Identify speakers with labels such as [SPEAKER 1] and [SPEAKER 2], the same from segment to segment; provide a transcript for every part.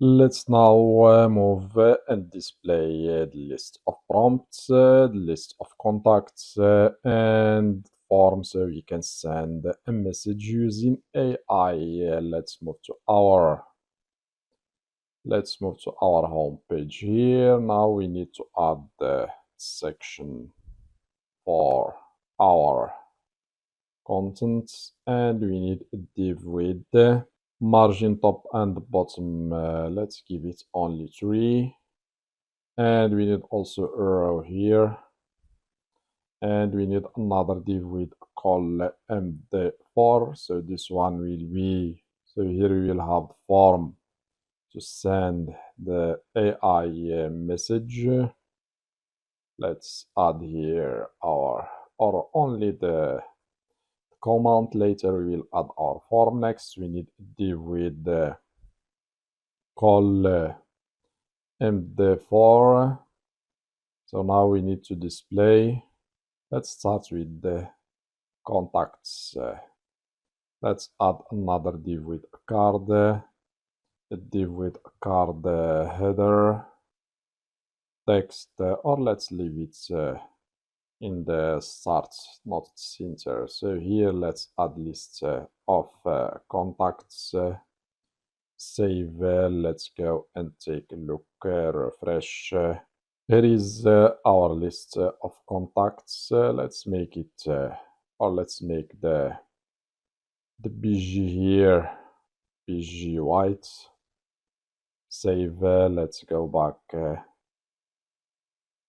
[SPEAKER 1] Let's now move and display the list of prompts, the list of contacts, and forms so we can send a message using AI. Let's move to our home page here. Now we need to add the section for our contents, and we need a div with the margin top and bottom. Let's give it only 3, and we need also a row here, and we need another div with call md4. So this one will be, so here we will have the form to send the AI message. Let's add here our, or only the command. Later we will add our form. Next we need a div with the call md4. So now we need to display. Let's start with the contacts. Let's add another div with a card, a div with a card header text, or let's leave it in the start, not center. So here let's add list of contacts. Save. Let's go and take a look. Refresh. Here is our list of contacts. Let's make it, or let's make the BG here BG white. Save. Let's go back.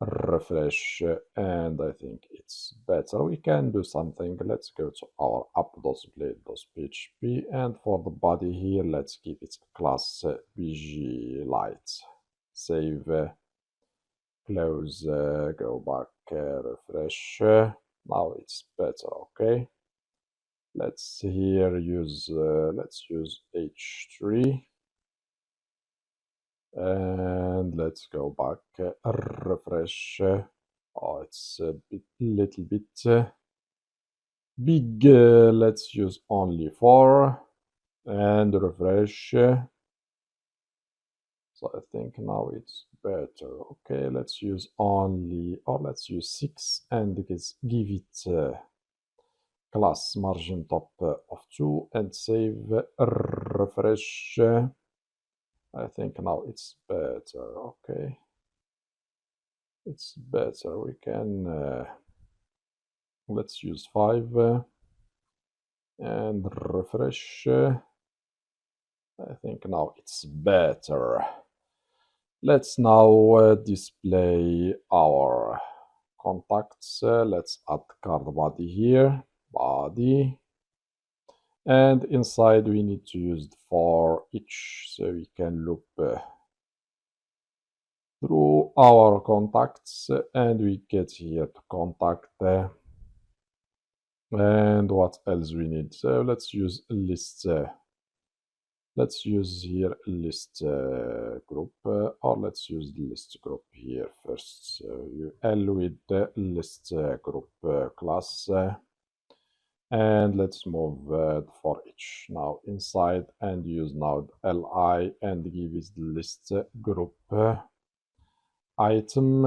[SPEAKER 1] Refresh, and I think it's better. We can do something. Let's go to our app.blade.php, and for the body here, let's give it class bg light. Save, close, go back, refresh. Now it's better. Okay, let's here use let's use h3. And let's go back, refresh. Oh, it's a little bit big. Let's use only 4 and refresh. So I think now it's better. Okay, let's use only, or let's use 6 and give it class margin top of 2 and save, refresh. I think now it's better. Okay, it's better. We can let's use 5 and refresh. I think now it's better. Let's now display our contacts. Let's add card body here, body. And inside we need to use the for each, so we can loop through our contacts, and we get here to contact. And what else we need? So let's use a list. Let's use here a list group, or let's use the list group here first. So you L with the list group class. And let's move for each now inside and use now li and give it the list group item.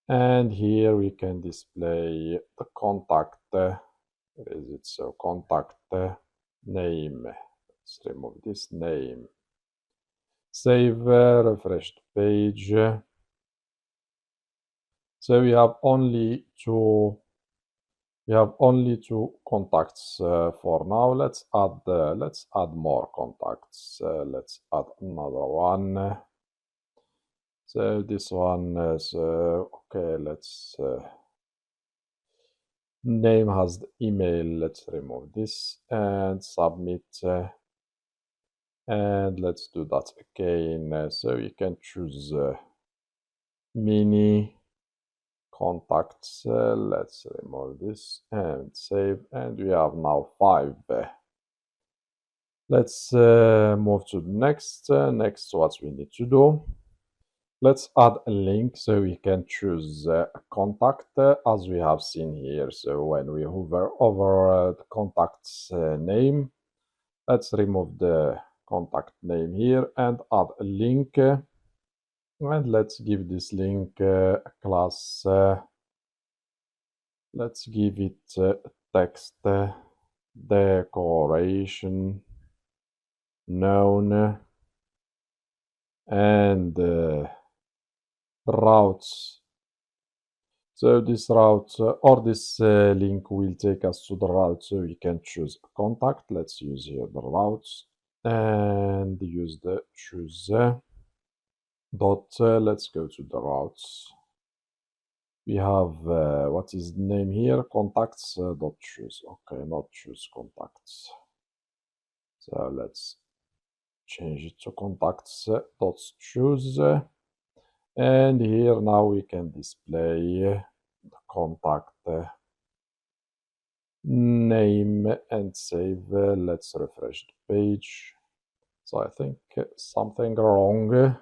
[SPEAKER 1] And here we can display the contact. Where is it? So contact name. Let's remove this name. Save, refresh the page. So we have only two. We have only 2 contacts for now. Let's add more contacts. Let's add another one. So this one is okay. Let's name has the email. Let's remove this and submit. And let's do that again. So you can choose mini contacts. Let's remove this and save, and we have now 5. Let's move to the next. Next, what we need to do, let's add a link so we can choose a contact as we have seen here. So when we hover over the contact's name, let's remove the contact name here and add a link. And let's give this link a class. Let's give it text decoration known and routes. So this route or this link will take us to the route, so we can choose a contact. Let's use here the routes and use the choose dot. Let's go to the routes. We have what is the name here? Contacts dot choose. Okay, not choose contacts. So let's change it to contacts dot choose. And here now we can display the contact name and save. Let's refresh the page. So I think something wrong.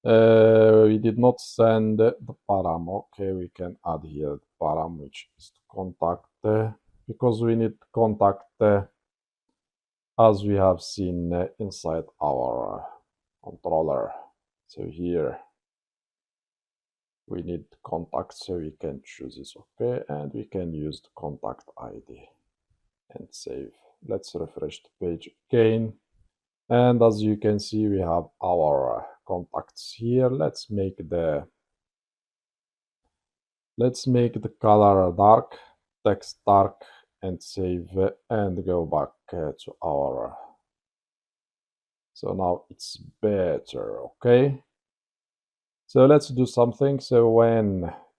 [SPEAKER 1] We did not send the param. Okay, we can add here the param, which is the contact, because we need contact as we have seen inside our controller. So here we need contact, so we can choose this. Okay, and we can use the contact ID and save. Let's refresh the page again. And as you can see, we have our contacts here. Let's make the color dark, text dark, and save and go back to our. So now it's better. Okay. So let's do something. So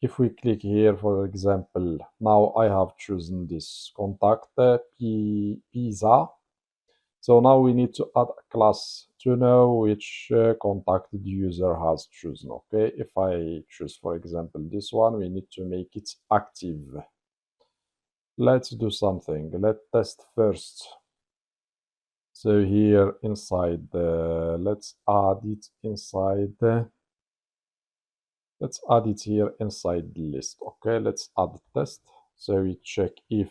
[SPEAKER 1] if we click here, for example, now I have chosen this contact pizza. So now we need to add a class to know which contacted user has chosen. Okay, if I choose, for example, this one, we need to make it active. Let's do something. Let's test first. So here inside, let's add it inside. Let's add it here inside the list. Okay, let's add the test. So we check if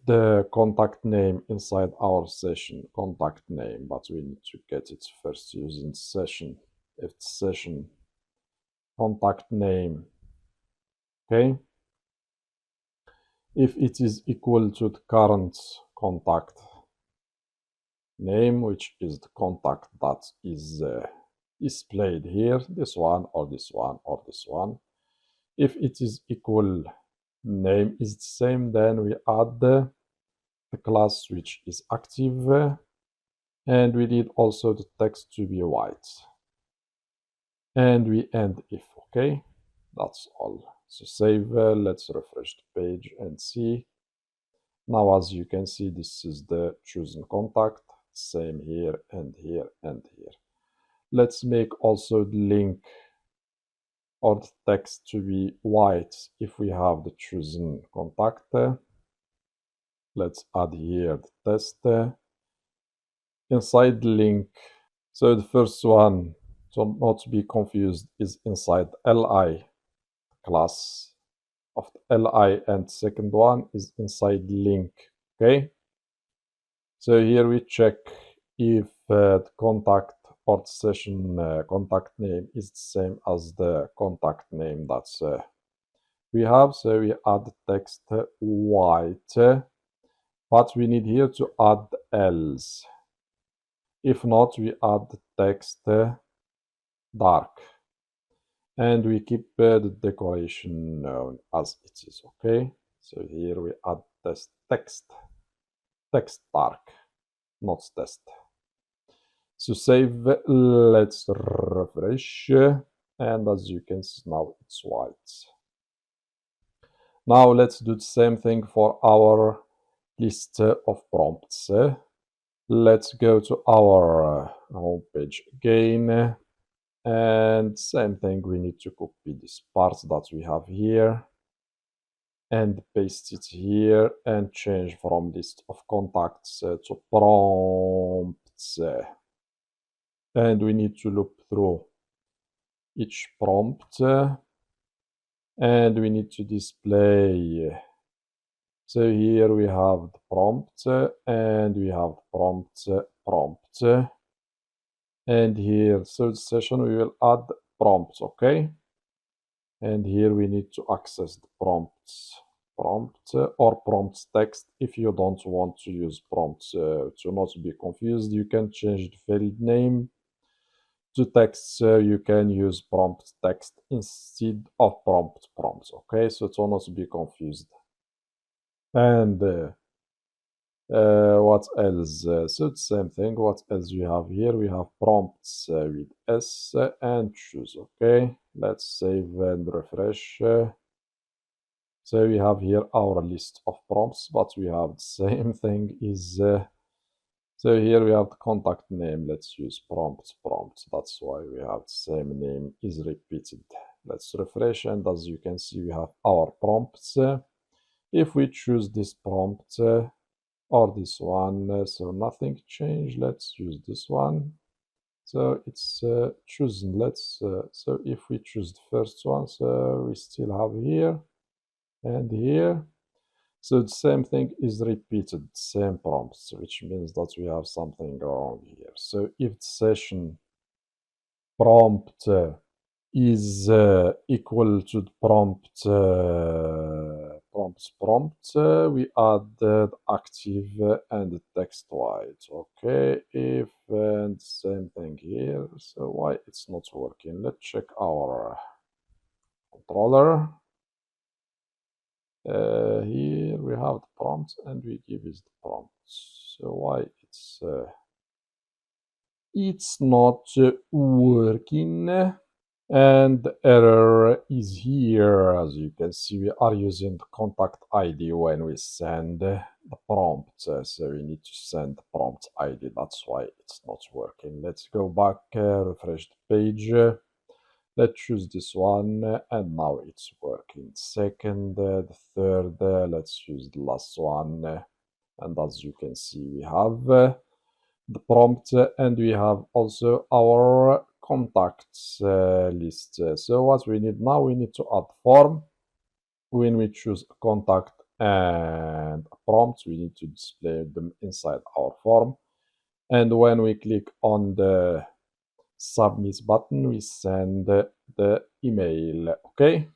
[SPEAKER 1] the contact name inside our session, contact name, but we need to get it first using session. If session contact name, okay, if it is equal to the current contact name, which is the contact that is displayed here, this one or this one or this one. If it is equal, name is the same, then we add the class which is active, and we need also the text to be white, and we end if. Okay, that's all. So save. Let's refresh the page and see. Now as you can see, this is the chosen contact. Same here and here and here. Let's make also the link or the text to be white if we have the chosen contact. Let's add here the test inside the link. So the first one, so not to be confused, is inside li class of the li, and second one is inside the link. Okay, so here we check if the contact or the session contact name is the same as the contact name that's we have. So we add the text white, but we need here to add else. If not, we add the text dark, and we keep the decoration known as it is. Okay, so here we add this text dark, not test. So save. Let's refresh, and as you can see, now it's white. Now let's do the same thing for our list of prompts. Let's go to our home page again, and same thing, we need to copy this part that we have here and paste it here and change from list of contacts to prompts, and we need to loop through each prompt, and we need to display So here we have the prompt and we have prompt. And here, third session, we will add prompts, okay? And here we need to access the prompt or prompts text. If you don't want to use prompts to not be confused, you can change the field name to text. So you can use prompt text instead of prompts, okay? So to not be confused. And what else? So it's the same thing. What else we have here? We have prompts with S and choose. Okay, let's save and refresh. So we have here our list of prompts, but we have the same thing is. So here we have the contact name. Let's use prompt. That's why we have the same name is repeated. Let's refresh, and as you can see, we have our prompts. If we choose this prompt or this one, so nothing changed. Let's use this one. So it's chosen. So if we choose the first one, so we still have here and here. So the same thing is repeated, same prompts, which means that we have something wrong here. So if the session prompt is equal to the prompt, we add the active and the text white. Okay, if and same thing here. So why it's not working? Let's check our controller. Here we have the prompt and we give it the prompt. So why it's not working? And the error is here. As you can see, we are using the contact ID when we send the prompt. So we need to send the prompt ID. That's why it's not working. Let's go back, refresh the page. Let's choose this one, and now it's working. Second, the third, let's choose the last one. And as you can see, we have the prompt and we have also our contacts list. So what we need now, we need to add form. When we choose a contact and a prompt, we need to display them inside our form. And when we click on the submit button, we send the email. Okay,